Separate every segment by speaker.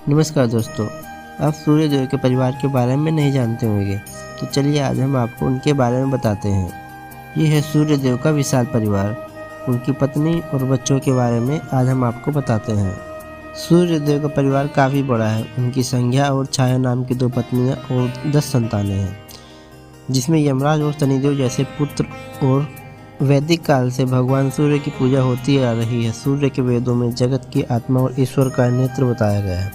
Speaker 1: नमस्कार दोस्तों, आप सूर्यदेव के परिवार के बारे में नहीं जानते होंगे, तो चलिए आज हम आपको उनके बारे में बताते हैं। ये है सूर्यदेव का विशाल परिवार। उनकी पत्नी और बच्चों के बारे में आज हम आपको बताते हैं। सूर्यदेव का परिवार काफ़ी बड़ा है। उनकी संज्ञा और छाया नाम की 2 पत्नियां और 10 संतानें हैं, जिसमें यमराज और शनिदेव जैसे पुत्र। और वैदिक काल से भगवान सूर्य की पूजा होती आ रही है। सूर्य के वेदों में जगत की आत्मा और ईश्वर का नेत्र बताया गया है।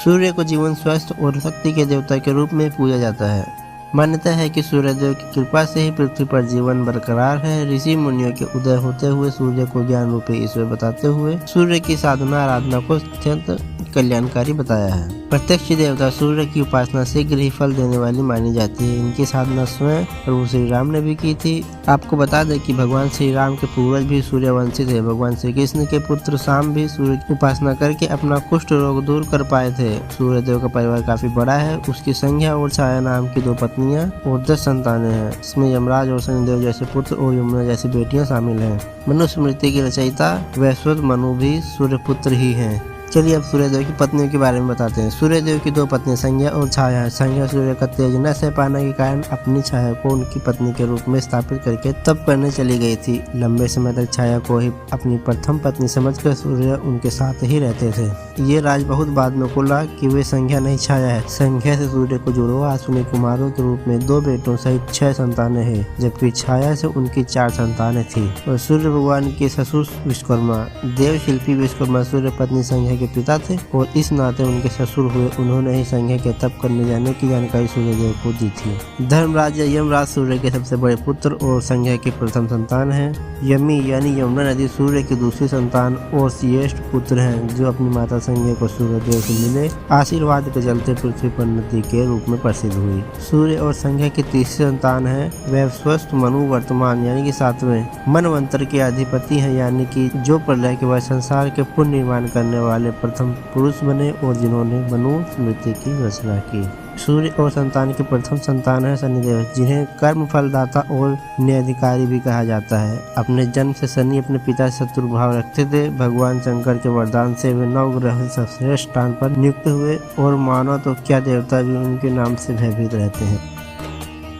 Speaker 1: सूर्य को जीवन, स्वास्थ्य और शक्ति के देवता के रूप में पूजा जाता है। मान्यता है कि सूर्यदेव की कृपा से ही पृथ्वी पर जीवन बरकरार है। ऋषि मुनियों के उदय होते हुए सूर्य को ज्ञान रूपी ईश्वर बताते हुए सूर्य की साधना आराधना को अत्यंत कल्याणकारी बताया है। प्रत्यक्ष देवता सूर्य की उपासना शीघ्र ही फल देने वाली मानी जाती है। इनकी साधना स्वयं प्रभु श्री राम ने भी की थी। आपको बता दें कि भगवान श्री राम के पूर्वज भी सूर्यवंशी थे। भगवान श्री कृष्ण के पुत्र शाम भी सूर्य की उपासना करके अपना कुष्ठ रोग दूर कर पाए थे। सूर्यदेव का परिवार काफी बड़ा है। उसकी संज्ञा और छाया नाम की 2 पत्नियां और 10 संतानें हैं। इसमें यमराज और शनिदेव जैसे पुत्र और यमुना जैसी बेटियां शामिल हैं। मनुस्मृति की रचयिता वैश्वत मनु भी सूर्यपुत्र ही हैं। चलिए अब सूर्यदेव की पत्नियों के बारे में बताते हैं। सूर्यदेव की 2 पत्नियां संज्ञा और छाया है। संज्ञा सूर्य का तेज न सह पाने के कारण अपनी छाया को उनकी पत्नी के रूप में स्थापित करके तप करने चली गई थी। लंबे समय तक छाया को ही अपनी प्रथम पत्नी समझकर सूर्य उनके साथ ही रहते थे। ये राज बहुत बाद में खुला कि वे संज्ञा नहीं छाया है। संज्ञा से सूर्य को जुड़वा अश्विनी कुमारों के रूप में 2 बेटों सहित 6 संतानें हैं, जबकि छाया से उनकी 4 संतानें थी। और सूर्य भगवान के ससुर विश्वकर्मा, देव शिल्पी विश्वकर्मा सूर्य पत्नी संज्ञा के पिता थे और इस नाते उनके ससुर हुए। उन्होंने ही संज्ञा के तप करने जाने की जानकारी सूर्यदेव को दी थी। धर्मराज या यमराज सूर्य के सबसे बड़े पुत्र और संज्ञा के प्रथम संतान हैं। यमी यानी यमुना नदी सूर्य की दूसरी संतान और श्रेष्ठ पुत्र हैं, जो अपनी माता संज्ञा को सूर्यदेव से मिले आशीर्वाद के चलते पृथ्वी पर नदी के रूप में प्रसिद्ध हुई। सूर्य और संज्ञा की तीसरी संतान है वैवस्वत मनु, वर्तमान यानी कि 7वें मनवंतर के अधिपति हैं, यानी कि जो प्रलय के बाद संसार के पुनर्निर्माण करने वाले प्रथम पुरुष बने और जिन्होंने मनुस्मृति की रचना की। सूर्य और संतान के प्रथम संतान है शनिदेव, जिन्हें कर्म फलदाता और न्यायाधिकारी भी कहा जाता है। अपने जन्म से शनि अपने पिता से शत्रु भाव रखते थे। भगवान शंकर के वरदान से वे 9 ग्रह सबसे श्रेष्ठ स्थान पर नियुक्त हुए और मानव तो क्या देवता भी उनके नाम से भयभीत रहते हैं।